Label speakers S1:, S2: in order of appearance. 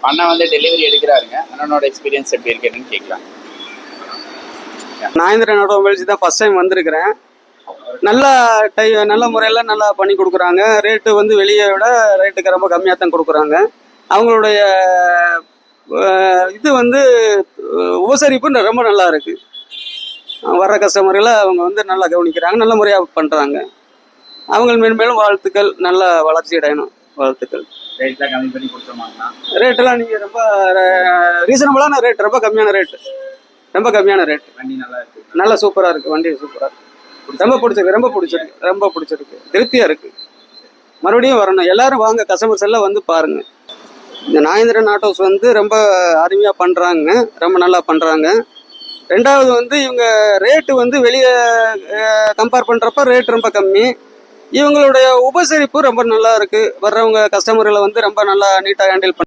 S1: அண்ணா வந்து டெலிவரி எடுக்கிறாருங்க. அண்ணனோட எக்ஸ்பீரியன்ஸ் எப்படி இருக்குன்னு கேட்கலாம்.
S2: நாகேந்திரன் ஆட்டோமொபைல்ஸ் தான் ஃபர்ஸ்ட் டைம் வந்திருக்கிறேன். நல்ல முறையில் நல்லா பண்ணி கொடுக்குறாங்க. ரேட்டு வந்து வெளியே விட ரேட்டுக்கு ரொம்ப கம்மியாக தான் கொடுக்குறாங்க. அவங்களுடைய இது வந்து உபசரிப்பு ரொம்ப நல்லா இருக்கு. வர்ற கஸ்டமர்களை அவங்க வந்து நல்லா கவனிக்கிறாங்க, நல்ல முறையாக பண்ணுறாங்க. அவங்க மேன்மேலும் வாழ்த்துக்கள், நல்ல வளர்ச்சி அடையணும். வாழ்த்துக்கள்.
S1: ரேட்லாம் கம்மி பண்ணி கொடுத்துருமாங்கண்ணா?
S2: ரேட்டெல்லாம் நீங்கள் ரொம்ப ரீசனபிளான ரேட், ரொம்ப கம்மியான ரேட்டு, ரொம்ப கம்மியான ரேட்.
S1: வண்டி நல்லா இருக்கு,
S2: நல்லா சூப்பராக இருக்குது. வண்டி சூப்பராக இருக்குது. ரொம்ப பிடிச்சிருக்கு. திருப்தியாக இருக்குது. மறுபடியும் வரணும். எல்லாரும் வாங்க, கஸ்டமர்ஸ் எல்லாம் வந்து பாருங்கள். இந்த நாகேந்திரன் ஆட்டோஸ் வந்து ரொம்ப அருமையாக பண்ணுறாங்க, ரொம்ப நல்லா பண்ணுறாங்க. ரெண்டாவது வந்து இவங்க ரேட்டு வந்து வெளியே கம்பேர் பண்ணுறப்ப ரேட் ரொம்ப கம்மி. இவங்களுடைய உபசரிப்பு ரொம்ப நல்லா இருக்குது. வர்றவங்க கஸ்டமர்களை வந்து ரொம்ப நல்லா நீட்டாக ஹேண்டில்